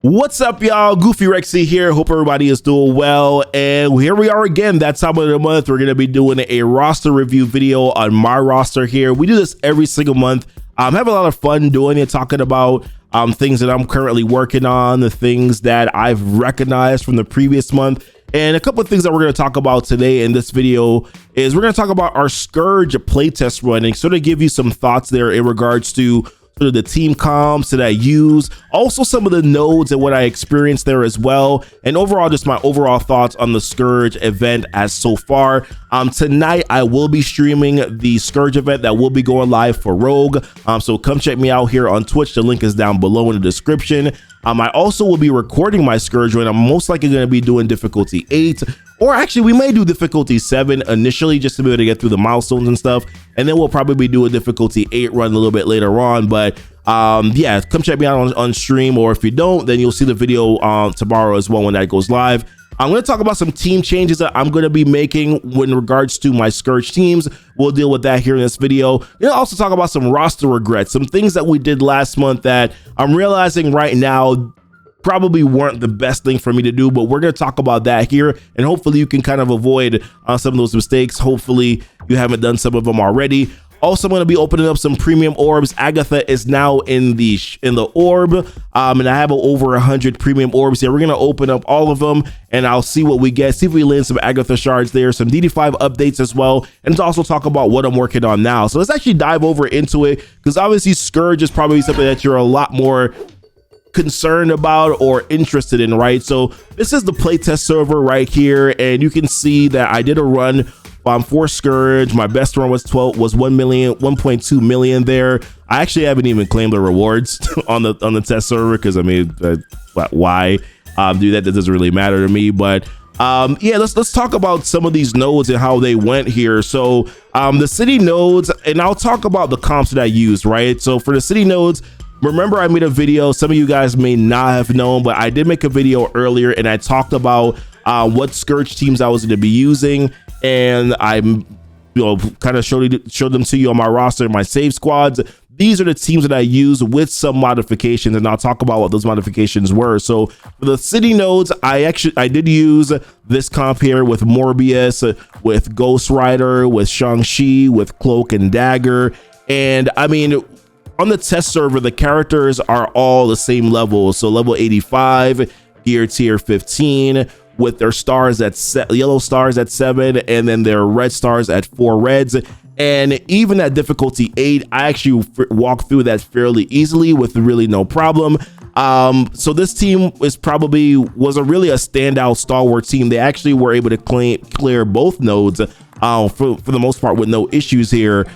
What's up, y'all? Goofy Rexy here. Hope everybody is doing well. And here we are again. That time of the month, we're going to be doing a roster review video on my roster here. We do this every single month. Have a lot of fun doing it, talking about things that I'm currently working on, the things that I've recognized from the previous month. And a couple of things that we're going to talk about today in this video is we're going to talk about our Scourge playtest run and sort of give you some thoughts there in regards to sort of the team comps that I use, also some of the nodes and what I experienced there as well, and overall just my overall thoughts on the Scourge event as so far. Tonight I will be streaming the Scourge event that will be going live for Rogue, so come check me out here on Twitch. The link is down below in the description. I also will be recording my Scourge run. I'm most likely going to be doing difficulty 8, or actually we may do difficulty 7 initially just to be able to get through the milestones and stuff, and then we'll probably do a difficulty 8 run a little bit later on. But yeah, come check me out on stream, or if you don't, then you'll see the video tomorrow as well when that goes live. I'm going to talk about some team changes that I'm going to be making in regards to my Scourge teams. We'll deal with that here in this video. We'll also talk about some roster regrets, some things that we did last month that I'm realizing right now probably weren't the best thing for me to do, but we're going to talk about that here, and hopefully you can kind of avoid some of those mistakes. Hopefully you haven't done some of them already. Also, I'm going to be opening up some premium orbs. Agatha is now in the orb, and I have over 100 premium orbs here. We're going to open up all of them, and I'll see what we get, see if we land some Agatha shards there, some DD5 updates as well, and to also talk about what I'm working on now. So let's actually dive over into it, because obviously Scourge is probably something that you're a lot more concerned about or interested in, right? So this is the playtest server right here, and you can see that I did a run for Scourge. My best run was 1.2 million there. I actually haven't even claimed the rewards on the test server, because I mean, why do that? That doesn't really matter to me. But yeah, let's talk about some of these nodes and how they went here. So the city nodes, and I'll talk about the comps that I used, right? So for the city nodes, remember I made a video, some of you guys may not have known, but I did make a video earlier and I talked about what Scourge teams I was going to be using, and I kind of showed them to you on my roster, my save squads. These are the teams that I use with some modifications, and I'll talk about what those modifications were. So for the city nodes, I did use this comp here with Morbius, with Ghost Rider, with Shang-Chi, with Cloak and Dagger. And I mean, on the test server, the characters are all the same level. So level 85, gear tier 15, with their stars at yellow stars at 7, and then their red stars at 4 reds. And even at difficulty 8, I actually walked through that fairly easily with really no problem. So this team was really a standout stalwart team. They actually were able to clear both nodes for the most part with no issues here.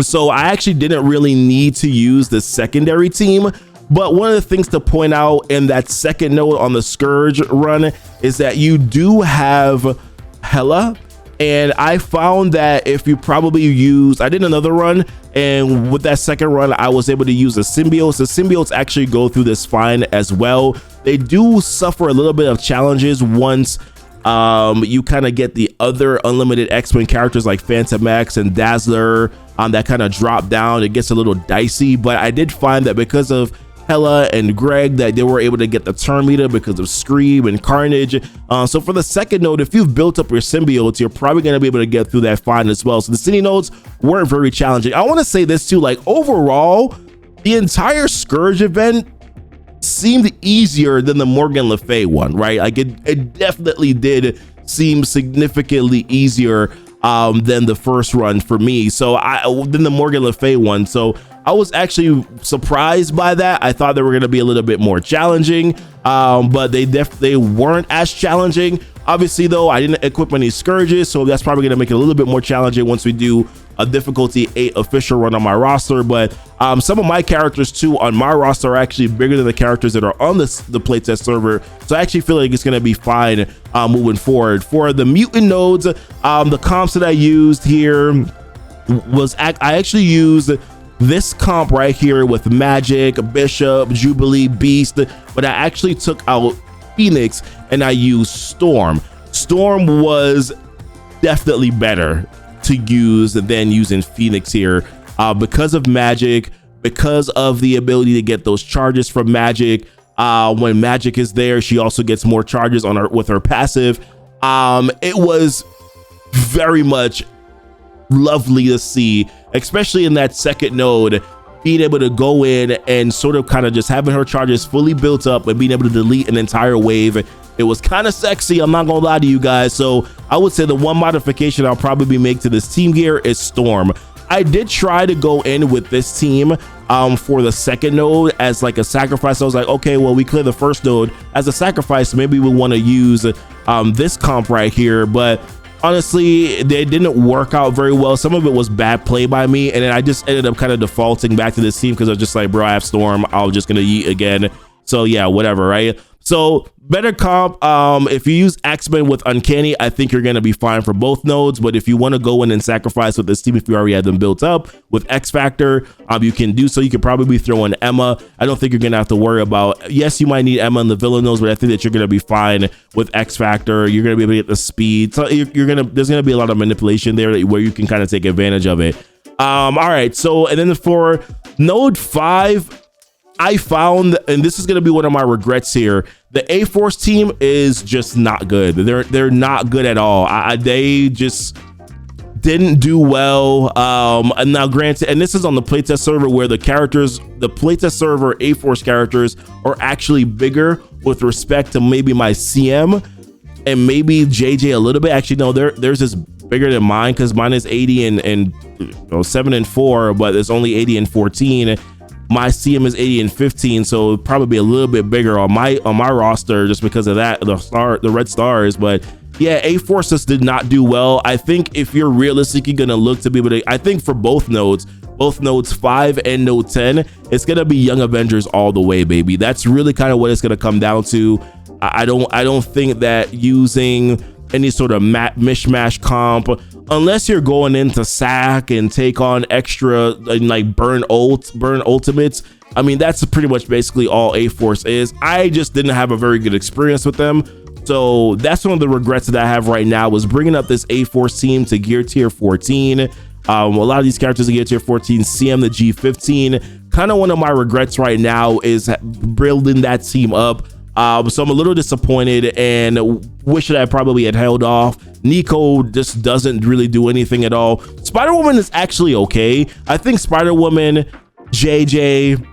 So I actually didn't really need to use the secondary team. But one of the things to point out in that second node on the Scourge run is that you do have Hela. And I found that if you probably use, I did another run, and with that second run, I was able to use the symbiotes. The symbiotes actually go through this fine as well. They do suffer a little bit of challenges once you kind of get the other unlimited X-Men characters like Phantom X and Dazzler that kind of drop down. It gets a little dicey, but I did find that because of Hela and Greg, that they were able to get the turn meter because of Scream and Carnage. So for the second node, if you've built up your symbiotes, you're probably going to be able to get through that fine as well. So the city nodes weren't very challenging. I want to say this too, like overall, the entire Scourge event seemed easier than the Morgan Le Fay one, right? Like it definitely did seem significantly easier than the first run for me. So than the Morgan Le Fay one. So I was actually surprised by that. I thought they were going to be a little bit more challenging, but they weren't as challenging. Obviously, though, I didn't equip any Scourges, so that's probably going to make it a little bit more challenging once we do a difficulty 8 official run on my roster. But some of my characters too on my roster are actually bigger than the characters that are on the playtest server, so I actually feel like it's going to be fine moving forward. For the mutant nodes, the comps that I used here was I actually used this comp right here with Magic, Bishop, Jubilee, Beast, but I actually took out Phoenix and I used Storm. Storm was definitely better to use than using Phoenix here because of Magic, because of the ability to get those charges from Magic. When magic is there, she also gets more charges on her with her passive. It was very much lovely to see, especially in that second node, being able to go in and sort of kind of just having her charges fully built up and being able to delete an entire wave. It was kind of sexy, I'm not gonna lie to you guys. So I would say the one modification I'll probably make to this team gear is Storm. I did try to go in with this team for the second node as like a sacrifice. I was like, okay, well, we clear the first node as a sacrifice, maybe we want to use this comp right here, but honestly, they didn't work out very well. Some of it was bad play by me, and then I just ended up kind of defaulting back to this team because I was just like, bro, I have Storm, I'm just gonna yeet again. So yeah, whatever, right? So better comp. If you use X-Men with Uncanny, I think you're gonna be fine for both nodes. But if you want to go in and sacrifice with this team, if you already had them built up with X Factor, you can do so. You could probably throw in Emma. I don't think you're gonna have to worry about. Yes, you might need Emma in the villain nodes, but I think that you're gonna be fine with X Factor. You're gonna be able to get the speed. So there's gonna be a lot of manipulation there where you can kind of take advantage of it. All right. So and then for node 5. I found, and this is going to be one of my regrets here, the A-Force team is just not good. They're not good at all. They just didn't do well. And now granted, and this is on the playtest server where the playtest server A-Force characters are actually bigger with respect to maybe my CM and maybe JJ a little bit. Actually, no, theirs is bigger than mine because mine is 80 and 7 and 4, but it's only 80 and 14. My CM is 80 and 15, so it'll probably be a little bit bigger on my roster just because of that, the red stars. But yeah, A-Force just did not do well. I think if you're realistically gonna look to be able to, I think for both nodes 5 and node 10, it's gonna be Young Avengers all the way, baby. That's really kind of what it's gonna come down to. I don't think that using any sort of mishmash comp, unless you're going into sack and take on extra like burn ultimates. I mean, that's pretty much basically all A-Force is. I just didn't have a very good experience with them. So that's one of the regrets that I have right now, was bringing up this A-Force team to gear tier 14. A lot of these characters are gear tier 14, CM the G15. Kind of one of my regrets right now is building that team up. So I'm a little disappointed and wish that I probably had held off. Nico just doesn't really do anything at all. Spider-Woman is actually okay. I think Spider-Woman, JJ,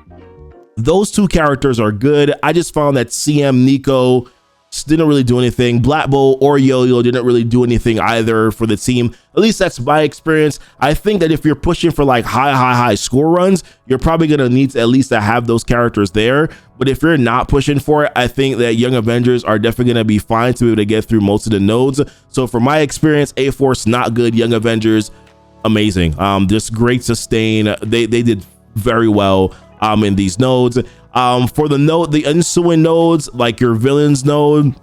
those two characters are good. I just found that CM Nico just didn't really do anything. Black Bolt or Yo-Yo didn't really do anything either for the team. At least that's my experience. I think that if you're pushing for like high score runs, you're probably gonna need to at least have those characters there. But if you're not pushing for it, I think that Young Avengers are definitely gonna be fine to be able to get through most of the nodes. So for my experience, A-Force not good, Young Avengers amazing. Just great sustain. They did very well in these nodes. For the ensuing nodes, like your villains node,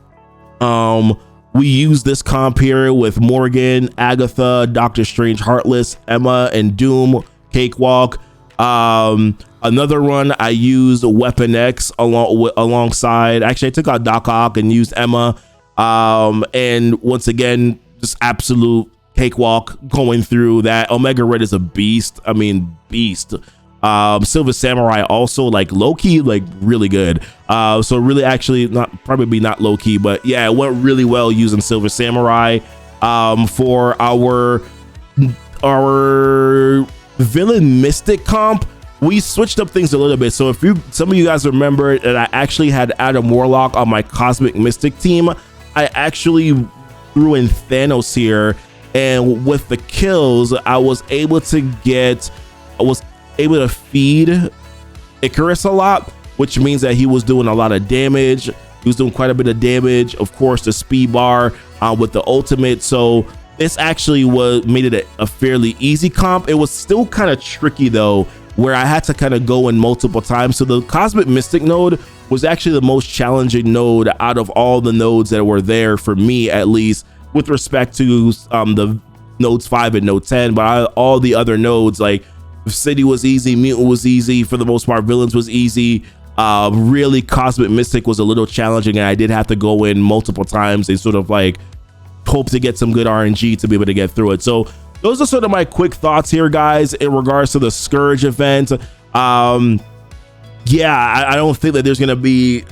we use this comp here with Morgan, Agatha, Doctor Strange, Heartless, Emma, and Doom, Cakewalk. Another run I used Weapon X alongside. Actually, I took out Doc Ock and used Emma. And once again, just absolute Cakewalk going through that. Omega Red is a beast. I mean, beast. Silver Samurai also like low-key, like really good. So really actually probably not low-key, but yeah, it went really well using Silver Samurai. For our villain mystic comp, we switched up things a little bit. So if some of you guys remember that I actually had Adam Warlock on my Cosmic Mystic team, I actually threw in Thanos here, and with the kills I was able to feed Icarus a lot, which means that he was doing a lot of damage. He was doing quite a bit of damage. Of course, the speed bar with the ultimate. So this actually made it a fairly easy comp. It was still kind of tricky though, where I had to kind of go in multiple times. So the Cosmic Mystic node was actually the most challenging node out of all the nodes that were there for me, at least with respect to the nodes 5 and node 10. But all the other nodes, like City was easy, Mutant was easy for the most part, Villains was easy. Really Cosmic Mystic was a little challenging, and I did have to go in multiple times and sort of like hope to get some good RNG to be able to get through it. So those are sort of my quick thoughts here, guys, in regards to the Scourge event. yeah, I don't think that there's gonna be,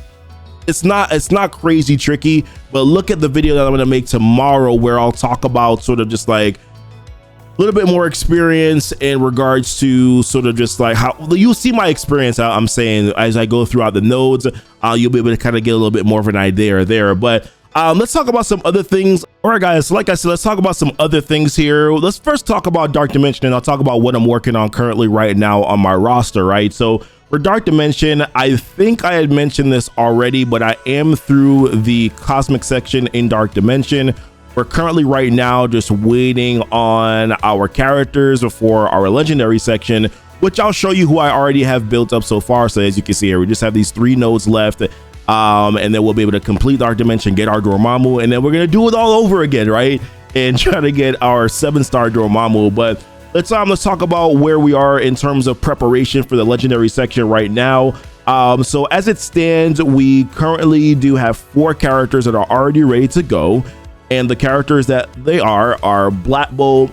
it's not crazy tricky, but look at the video that I'm gonna make tomorrow where I'll talk about sort of just like a little bit more experience in regards to sort of just like how you'll see my experience. I'm saying as I go throughout the nodes, you'll be able to kind of get a little bit more of an idea there. But let's talk about some other things. All right, guys, so like I said, let's talk about some other things here. Let's first talk about Dark Dimension, and I'll talk about what I'm working on currently right now on my roster, right? So for Dark Dimension, I think I had mentioned this already, but I am through the Cosmic section in Dark Dimension. We're currently right now just waiting on our characters for our Legendary section, which I'll show you who I already have built up so far. So as you can see here, we just have these 3 nodes left. And then we'll be able to complete Dark Dimension, get our Dormammu, and then we're gonna do it all over again, right? And try to get our 7-star Dormammu. But let's talk about where we are in terms of preparation for the Legendary section right now. So as it stands, we currently do have 4 characters that are already ready to go, and the characters that they are Black Bolt,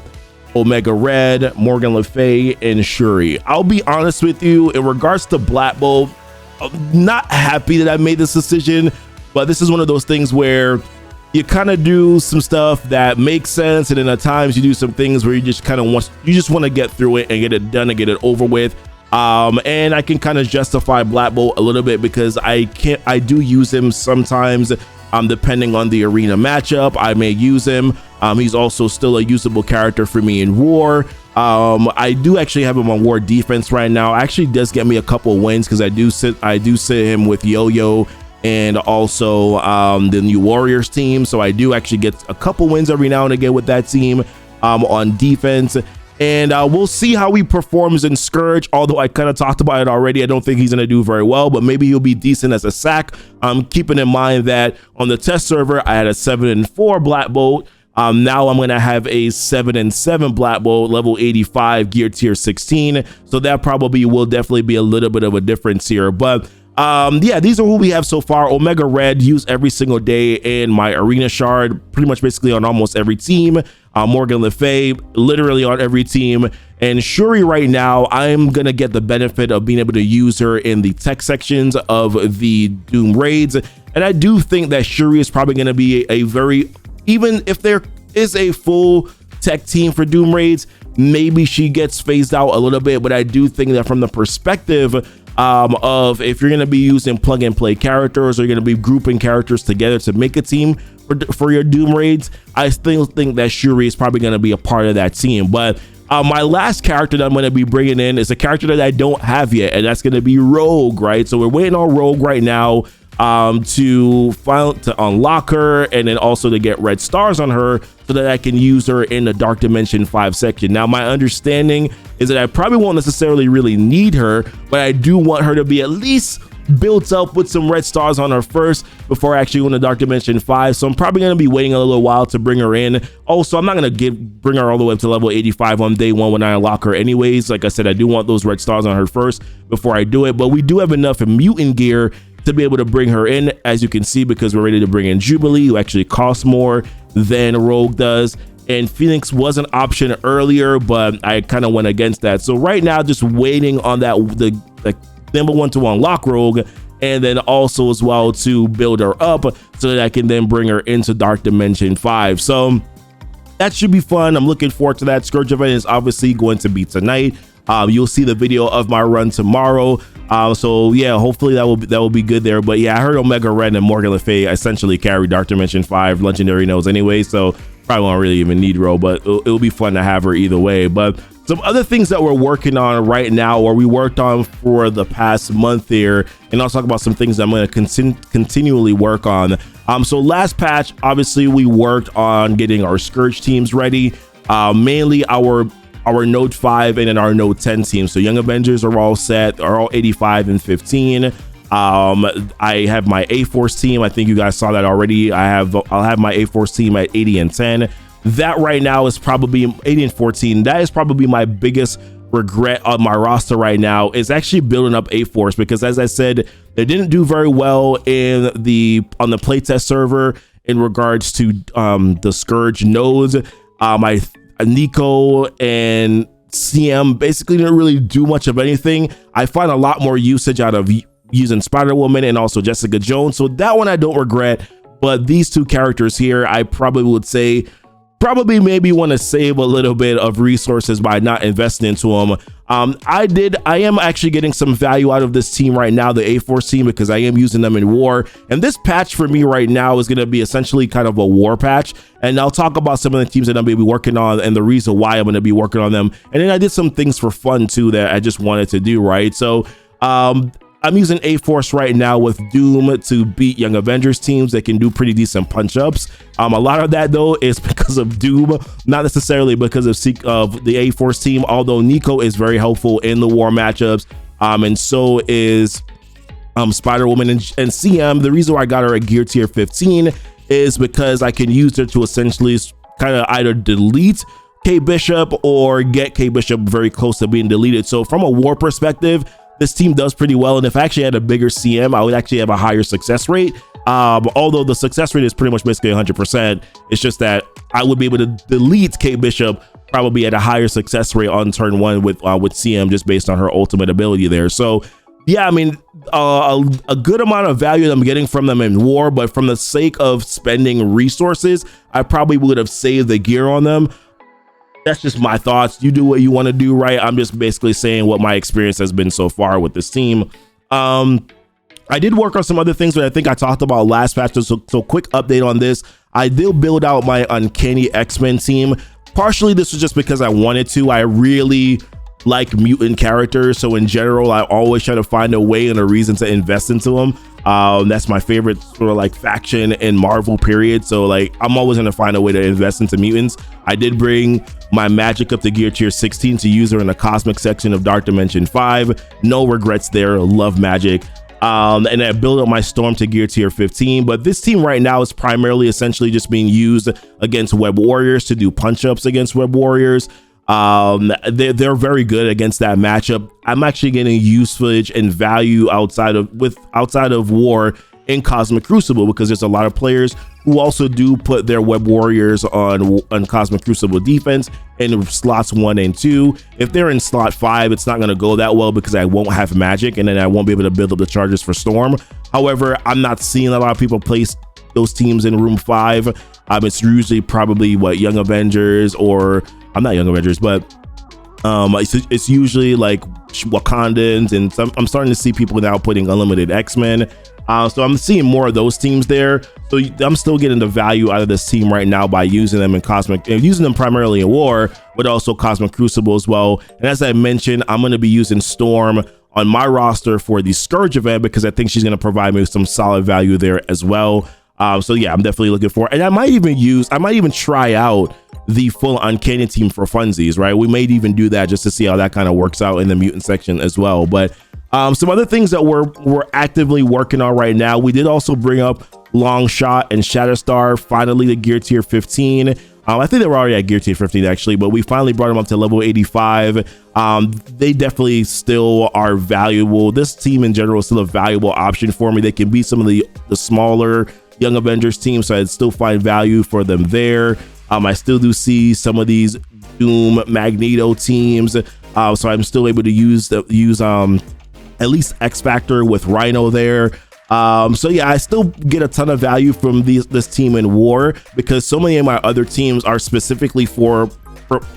Omega Red, Morgan Le Fay, and Shuri. I'll be honest with you, in regards to Black Bolt, I'm not happy that I made this decision, but this is one of those things where you kind of do some stuff that makes sense, and then at times you do some things where you just kind of want to get through it and get it done and get it over with. And I can kind of justify Black Bolt a little bit because I do use him sometimes, depending on the arena matchup. I may use him. He's also still a usable character for me in War. I do actually have him on War Defense right now. Actually does get me a couple wins because I do sit him with Yo-Yo and also the New Warriors team. So I do actually get a couple wins every now and again with that team on defense. And we'll see how he performs in Scourge, although I kind of talked about it already. I don't think he's going to do very well, but maybe he'll be decent as a sack. Keeping in mind that on the test server, I had a 7-4 Black Bolt. Now I'm going to have a 7-7 Black Bolt, level 85, gear tier 16. So that probably will definitely be a little bit of a difference here. But yeah, these are who we have so far. Omega Red, use every single day in my arena shard, pretty much basically on almost every team. Morgan Le Fay, literally on every team. And Shuri right now, I'm gonna get the benefit of being able to use her in the tech sections of the Doom raids. And I do think that Shuri is probably gonna be a very, even if there is a full tech team for Doom raids, maybe she gets phased out a little bit. But I do think that from the perspective of if you're going to be using plug and play characters, or you're going to be grouping characters together to make a team for your Doom raids, I still think that Shuri is probably going to be a part of that team. But my last character that I'm going to be bringing in is a character that I don't have yet, and that's going to be Rogue, right? So we're waiting on Rogue right now to unlock her, and then also to get red stars on her so that I can use her in the Dark Dimension 5 section. Now, my understanding is that I probably won't necessarily really need her, but I do want her to be at least built up with some red stars on her first before actually going to Dark Dimension 5. So I'm probably going to be waiting a little while to bring her in. Also, I'm not going to bring her all the way up to level 85 on day 1 when I unlock her anyways. Like I said, I do want those red stars on her first before I do it, but we do have enough mutant gear to be able to bring her in, as you can see, because we're ready to bring in Jubilee, who actually costs more than Rogue does. And Phoenix was an option earlier, but I kind of went against that. So right now, just waiting on that, the number 1 to unlock Rogue, and then also as well to build her up so that I can then bring her into Dark Dimension 5. So that should be fun. I'm looking forward to that. Scourge Event is obviously going to be tonight. You'll see the video of my run tomorrow. So yeah, hopefully that will be good there. But yeah, I heard Omega Red and Morgan Le Fay essentially carry Dark Dimension 5 legendary nodes anyway, so probably won't really even need Ro, but it'll be fun to have her either way. But some other things that we're working on right now, or we worked on for the past month here, and I'll talk about some things that I'm going to continually work on. So last patch, obviously we worked on getting our Scourge teams ready, mainly our Node 5 and then our Node 10 team. So Young Avengers are all set, are all 85 and 15. I have my A-Force team. I think you guys saw that already. I'll have my A-Force team at 80 and 10. That right now is probably 80 and 14. That is probably my biggest regret on my roster right now, is actually building up A-Force, because as I said, they didn't do very well on the playtest server in regards to the Scourge nodes. Nico and CM basically didn't really do much of anything. I find a lot more usage out of using Spider-Woman and also Jessica Jones, so that one I don't regret. But these two characters here, I probably would say maybe want to save a little bit of resources by not investing into them. I am actually getting some value out of this team right now, the A-Force team, because I am using them in war. And this patch for me right now is going to be essentially kind of a war patch. And I'll talk about some of the teams that I'm going to be working on and the reason why I'm going to be working on them. And then I did some things for fun too that I just wanted to do, right? So I'm using A-Force right now with Doom to beat Young Avengers teams that can do pretty decent punch-ups. A lot of that, though, is because of Doom, not necessarily because of the A-Force team, although Nico is very helpful in the war matchups, and so is Spider-Woman and CM. The reason why I got her at gear tier 15 is because I can use her to essentially kind of either delete K-Bishop or get K-Bishop very close to being deleted. So from a war perspective, this team does pretty well, and if I actually had a bigger CM, I would actually have a higher success rate. Although the success rate is pretty much basically 100%, it's just that I would be able to delete Kate Bishop probably at a higher success rate on turn 1 with CM, just based on her ultimate ability there. So yeah, I mean, a good amount of value that I'm getting from them in war, but from the sake of spending resources, I probably would have saved the gear on them. That's just my thoughts. You do what you want to do, right? I'm just basically saying what my experience has been so far with this team. I did work on some other things that I think I talked about last patch, so quick update on this. I did build out my Uncanny X-Men team. Partially, this was just because I wanted to. I really like mutant characters, so in general, I always try to find a way and a reason to invest into them. That's my favorite sort of like faction in Marvel, period. So like I'm always gonna find a way to invest into mutants. I did bring my Magic up to gear tier 16 to use her in the cosmic section of Dark Dimension 5. No regrets there. Love Magic. And I built up my Storm to gear tier 15, but this team right now is primarily essentially just being used against Web Warriors to do punch-ups against Web Warriors. They're very good against that matchup. I'm actually getting usage and value outside of war in Cosmic Crucible, because there's a lot of players who also do put their Web Warriors on Cosmic Crucible defense in slots 1 and 2. If they're in slot 5, it's not going to go that well because I won't have Magic, and then I won't be able to build up the charges for Storm. However, I'm not seeing a lot of people place those teams in room 5. It's usually probably Young Avengers, or I'm not Young Avengers, but it's usually like Wakandans, and I'm starting to see people now putting Unlimited X-Men. So I'm seeing more of those teams there. So I'm still getting the value out of this team right now by using them in Cosmic, and using them primarily in War, but also Cosmic Crucible as well. And as I mentioned, I'm going to be using Storm on my roster for the Scourge event because I think she's going to provide me with some solid value there as well. So yeah, I'm definitely looking for, and I might even try out the full Uncanny team for funsies, right? We may even do that just to see how that kind of works out in the mutant section as well. But some other things that we're actively working on right now, we did also bring up Longshot and Shatterstar finally to gear tier 15. I think they were already at gear tier 15 actually, but we finally brought them up to level 85. They definitely still are valuable. This team in general is still a valuable option for me. They can beat some of the smaller Young Avengers teams, so I'd still find value for them there. I still do see some of these Doom Magneto teams, so I'm still able to use at least X Factor with Rhino there. So yeah, I still get a ton of value from this team in War, because so many of my other teams are specifically for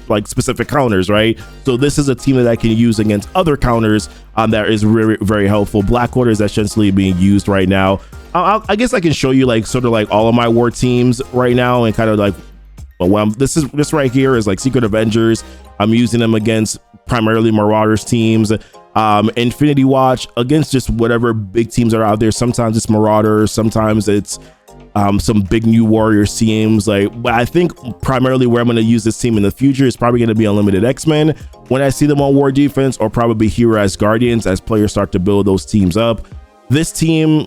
like specific counters, right? So this is a team that I can use against other counters that is very, very helpful. Black Order is essentially being used right now. I guess I can show you like sort of like all of my war teams right now, and kind of like, well, this right here is like Secret Avengers. I'm using them against primarily Marauders teams. Infinity Watch against just whatever big teams are out there. Sometimes it's Marauders, sometimes it's some big new Warriors teams. But I think primarily where I'm going to use this team in the future is probably going to be Unlimited X-Men when I see them on War Defense, or probably Hero as Guardians as players start to build those teams up. This team,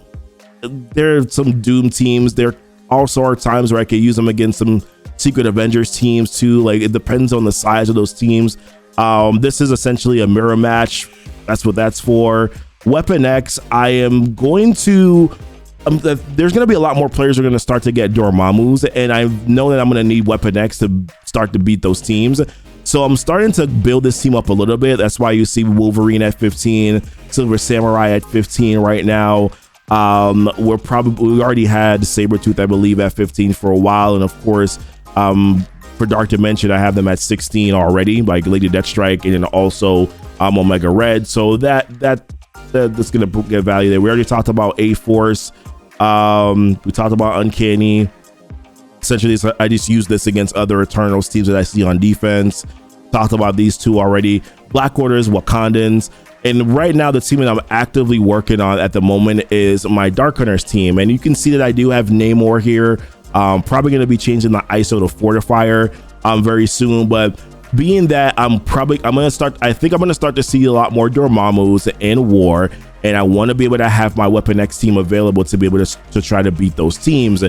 there are some Doom teams. There also are times where I could use them against some Secret Avengers teams too. Like, it depends on the size of those teams. This is essentially a mirror match. That's what that's for. Weapon X, I am going to there's going to be a lot more players who are going to start to get Dormammu's, and I know that I'm going to need Weapon X to start to beat those teams. So I'm starting to build this team up a little bit. That's why you see Wolverine at 15, Silver Samurai at 15 right now. We already had Sabretooth, I believe, at 15 for a while. And of course, for Dark Dimension, I have them at 16 already, like Lady Deathstrike, and then also Omega Red. So that's gonna get value there. We already talked about A-Force. We talked about Uncanny. Essentially, I just use this against other Eternals teams that I see on defense. Talked about these two already. Black Orders, Wakandans. And right now, the team that I'm actively working on at the moment is my Dark Hunters team. And you can see that I do have Namor here. Probably going to be changing the ISO to Fortifier very soon. But being that I think I'm going to start to see a lot more Dormammu's in War. And I want to be able to have my Weapon X team available to be able to try to beat those teams.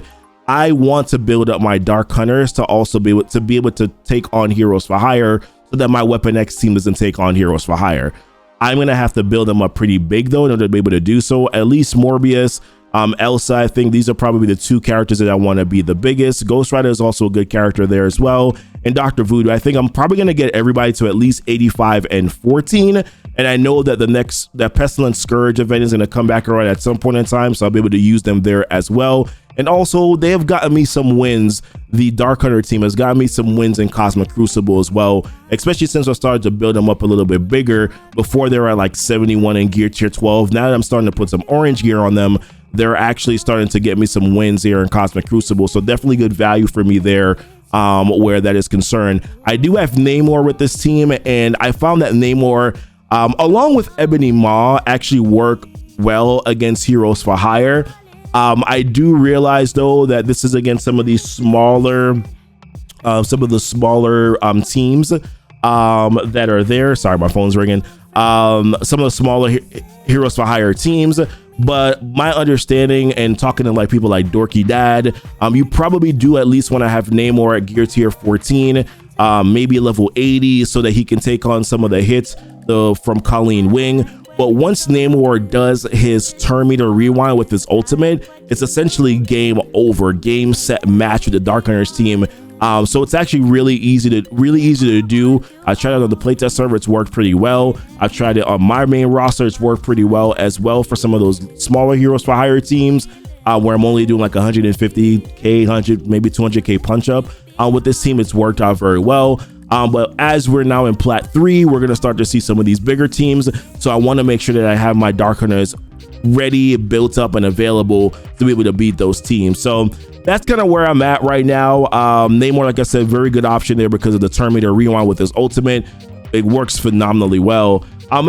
I want to build up my Dark Hunters to also be able to take on Heroes for Hire, so that my Weapon X team doesn't take on Heroes for Hire. I'm going to have to build them up pretty big, though, in order to be able to do so. At least Morbius, Elsa, I think these are probably the two characters that I want to be the biggest. Ghost Rider is also a good character there as well. And Dr. Voodoo, I think I'm probably going to get everybody to at least 85 and 14. And I know that that Pestilence Scourge event is going to come back around at some point in time, so I'll be able to use them there as well. And also, they have gotten me some wins. The Dark Hunter team has gotten me some wins in Cosmic Crucible as well, especially since I started to build them up a little bit bigger. Before they were at like 71 in gear tier 12. Now that I'm starting to put some orange gear on them, they're actually starting to get me some wins here in Cosmic Crucible. So definitely good value for me there where that is concerned. I do have Namor with this team, and I found that Namor, along with Ebony Maw, actually work well against Heroes for Hire. I do realize, though, that this is against some of the smaller teams that are there. Sorry, my phone's ringing. Some of the smaller Heroes for Hire teams. But my understanding, and talking to like people like Dorky Dad, you probably do at least want to have Namor at gear tier 14, maybe level 80, so that he can take on some of the hits from Colleen Wing. But once Namor does his turn meter rewind with his ultimate, it's essentially game over, game set match with the Dark Hunters team. So it's actually really easy to do. I tried it on the Playtest server, it's worked pretty well. I've tried it on my main roster, it's worked pretty well as well for some of those smaller Heroes for Hire teams, where I'm only doing like 150k, 100, maybe 200k punch up. With this team, it's worked out very well. But as we're now in Plat 3, we're going to start to see some of these bigger teams. So I want to make sure that I have my Dark Hunters ready, built up, and available to be able to beat those teams. So that's kind of where I'm at right now. Namor, like I said, very good option there because of the turn meter rewind with his ultimate. It works phenomenally well. I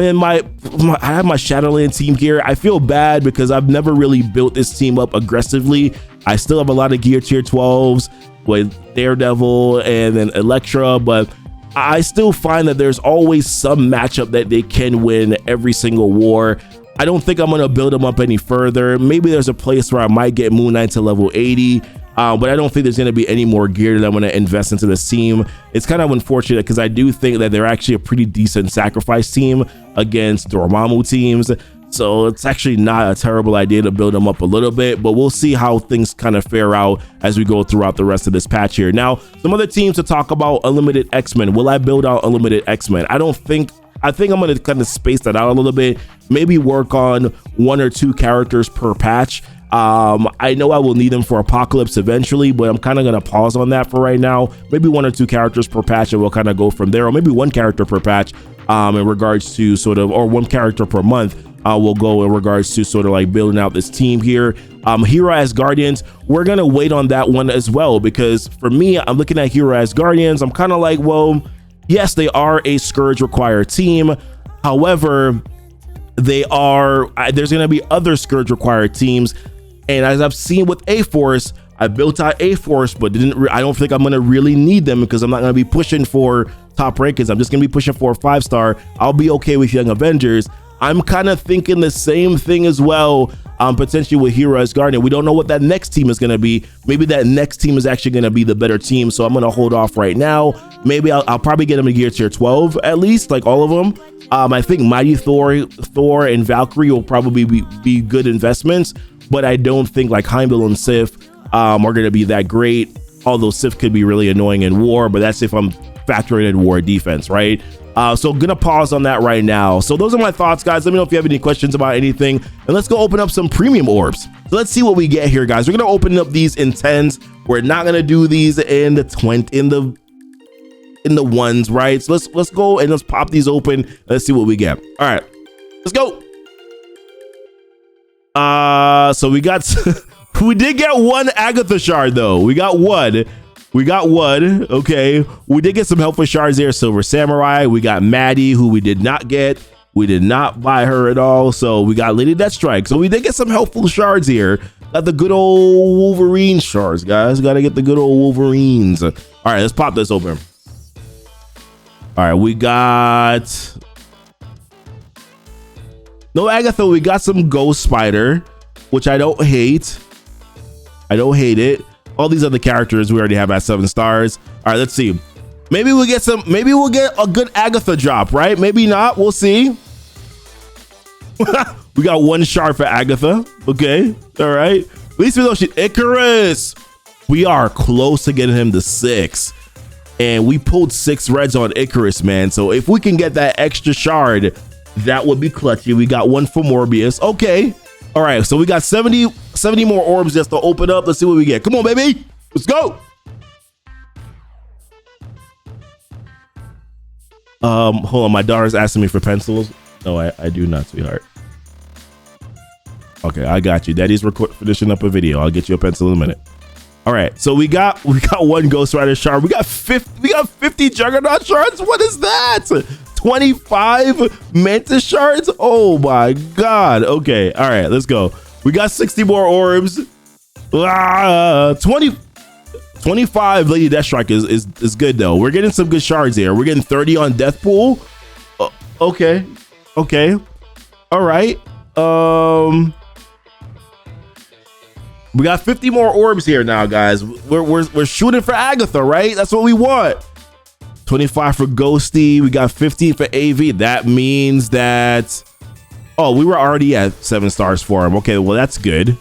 have my Shadowland team here. I feel bad because I've never really built this team up aggressively. I still have a lot of gear tier 12s with Daredevil and then Elektra, but I still find that there's always some matchup that they can win every single war. I don't think I'm going to build them up any further. Maybe there's a place where I might get Moon Knight to level 80, but I don't think there's going to be any more gear that I'm going to invest into this team. It's kind of unfortunate because I do think that they're actually a pretty decent sacrifice team against Dormammu teams. So it's actually not a terrible idea to build them up a little bit, but we'll see how things kind of fare out as we go throughout the rest of this patch here. Now, some other teams to talk about: Unlimited X-Men. Will I build out Unlimited X-Men? I think I'm going to kind of space that out a little bit, maybe work on 1 or 2 characters per patch. I know I will need them for Apocalypse eventually, but I'm kind of going to pause on that for right now. Maybe 1 or 2 characters per patch, and we'll kind of go from there, or maybe 1 character per patch in regards to sort of, or 1 character per month. We'll go in regards to sort of like building out this team here. Hero Asgardians, we're going to wait on that one as well, because for me, I'm looking at Hero Asgardians. I'm kind of like, well, yes, they are a Scourge required team. However, there's going to be other Scourge required teams. And as I've seen with A-Force, I built out A-Force, but I don't think I'm going to really need them because I'm not going to be pushing for top rankings. I'm just going to be pushing for a 5-star. I'll be okay with Young Avengers. I'm kind of thinking the same thing as well, potentially with Hero Asgardian. We don't know what that next team is going to be. Maybe that next team is actually going to be the better team, so I'm going to hold off right now. Maybe I'll probably get them to gear tier 12 at least, like all of them. I think Mighty Thor and Valkyrie will probably be good investments, but I don't think like Heimdall and Sif are going to be that great, although Sif could be really annoying in war, but that's if I'm factoring in war defense, right? So gonna pause on that right now. So those are my thoughts, guys. Let me know if you have any questions about anything, and let's go open up some premium orbs. So let's see what we get here, guys. We're gonna open up these in 10s. We're not gonna do these in the 20, in the ones, right? So let's go and let's pop these open. Let's see what we get. All right, let's go. So we got we did get one Agatha shard though. We got one. Okay, we did get some helpful shards there. Silver Samurai. We got Maddie, who we did not get. We did not buy her at all. So we got Lady Deathstrike. So we did get some helpful shards here. Got the good old Wolverine shards, guys. Got to get the good old Wolverines. All right, let's pop this open. All right, we got no Agatha. We got some Ghost Spider, which I don't hate. I don't hate it. All these other characters we already have at 7 stars. All right, let's see. Maybe we'll get some. Maybe we'll get a good Agatha drop, right? Maybe not. We'll see. We got one shard for Agatha. Okay. All right. At least we know she Icarus. We are close to getting him to 6. And we pulled 6 reds on Icarus, man. So if we can get that extra shard, that would be clutchy. We got one for Morbius. Okay. All right. So we got 70 more orbs just to open up. Let's see what we get. Come on, baby. Let's go. Hold on. My daughter's asking me for pencils. No, I do not, sweetheart. Okay, I got you. Daddy's finishing up a video. I'll get you a pencil in a minute. All right, so we got one Ghost Rider shard. We got 50 Juggernaut shards. What is that? 25 Mantis shards. Oh my God. Okay, all right, let's go. We got 60 more orbs. 25 Lady Deathstrike is good though. We're getting some good shards here. We're getting 30 on Deathpool. Okay. All right. We got 50 more orbs here now, guys. We're shooting for Agatha, right? That's what we want. 25 for Ghosty. We got 15 for AV. That means that, oh, we were already at 7 stars for him. Okay, well, that's good.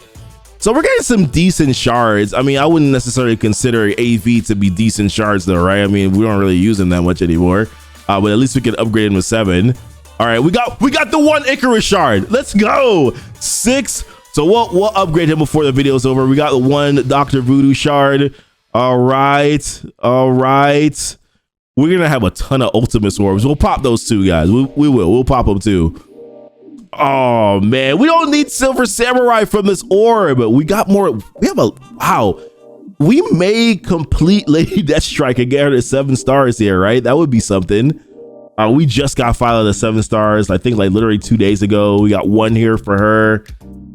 So we're getting some decent shards. I mean, I wouldn't necessarily consider AV to be decent shards though, right? I mean, we don't really use them that much anymore. But at least we can upgrade him to 7. All right, we got the one Icarus shard. Let's go. 6. So we'll upgrade him before the video's over. We got the one Dr. Voodoo shard. All right. We're gonna have a ton of Ultimus orbs. We'll pop those too, guys. We'll pop them too. Oh man, we don't need Silver Samurai from this orb. We got more. We have a wow. We may complete Lady Deathstrike and get her to 7 stars here, right? That would be something. We just got Phila to 7 stars. I think like literally 2 days ago. We got one here for her.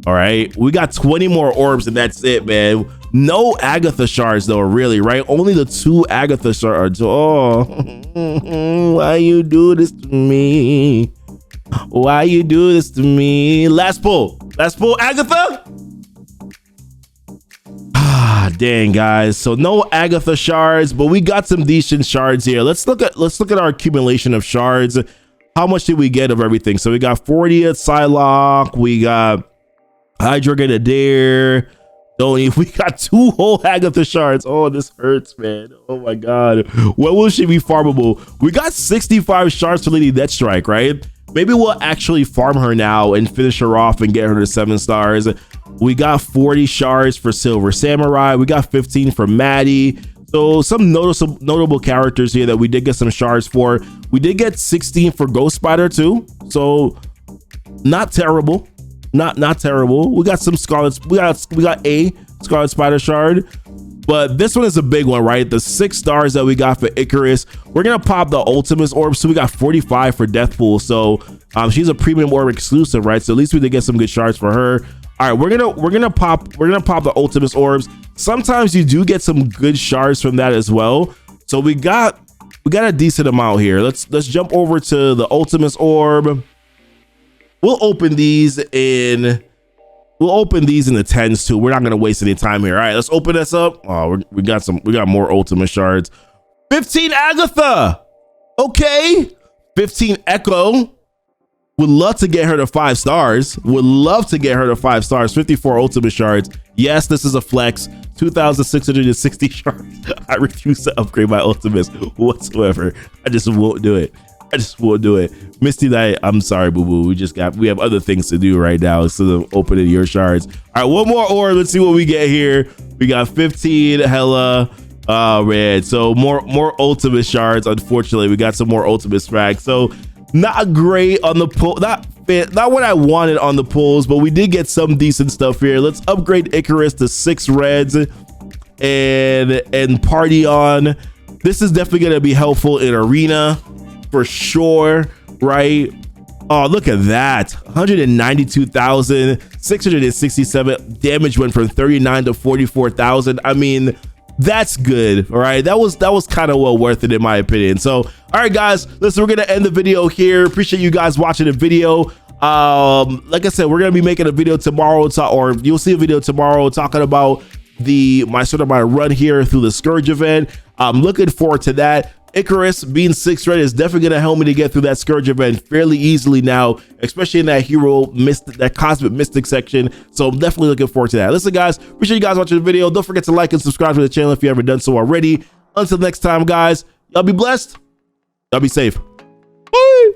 All right, we got 20 more orbs and that's it, man. No Agatha shards though, really, right? Only the 2 Agatha shards. Oh, why you do this to me? Why you do this to me? Last pull, Agatha. Ah, dang, guys. So no Agatha shards, but we got some decent shards here. Let's look at our accumulation of shards. How much did we get of everything? So we got 40 at Psylocke. We got Hydra Grenadier. We got 2 whole Agatha shards. Oh, this hurts, man. Oh my God. When will she be farmable? We got 65 shards for Lady Deathstrike, right? Maybe we'll actually farm her now and finish her off and get her to 7 stars. We got 40 shards for Silver Samurai. We got 15 for Maddie. So some notable characters here that we did get some shards for. We did get 16 for Ghost Spider too. So not terrible. Not terrible. We got some Scarlet. We got a Scarlet Spider shard, but this one is a big one, right? The 6 stars that we got for Icarus. We're gonna pop the Ultimus orb, so we got 45 for Deathpool. So she's a premium orb exclusive, right? So at least we did get some good shards for her. All right, we're gonna pop the Ultimus orbs. Sometimes you do get some good shards from that as well. So we got a decent amount here. Let's jump over to the Ultimus orb. We'll open these in the 10s too. We're not gonna waste any time here. All right, let's open this up. Oh, we got more Ultimate shards. 15 Agatha. Okay. 15 Echo. Would love to get her to 5 stars. Would love to get her to 5 stars. 54 ultimate shards. Yes, this is a flex. 2,660 shards. I refuse to upgrade my ultimates whatsoever. I just won't do it. I just won't do it. Misty Knight, I'm sorry, boo boo. We have other things to do right now instead of opening your shards. All right, one more orb. Let's see what we get here. We got 15 hella. Oh man, so more ultimate shards. Unfortunately, we got some more ultimate swag. So not great on the pull, not what I wanted on the pulls, but we did get some decent stuff here. Let's upgrade Icarus to 6 reds and party on. This is definitely gonna be helpful in arena for sure, right? Oh, look at that. 192,667 damage went from 39 to 44,000. I mean, that's good. All right, that was kind of well worth it in my opinion. So all right guys, listen, we're gonna end the video here. Appreciate you guys watching the video. Like I said, we're gonna be making a video tomorrow, or you'll see a video tomorrow talking about my run here through the Scourge event. I'm looking forward to that. Icarus being 6 red is definitely going to help me to get through that Scourge event fairly easily now, especially in that that cosmic mystic section. So I'm definitely looking forward to that. Listen guys, appreciate you guys watching the video. Don't forget to like and subscribe to the channel if you haven't done so already. Until next time guys, y'all be blessed, y'all be safe. Bye.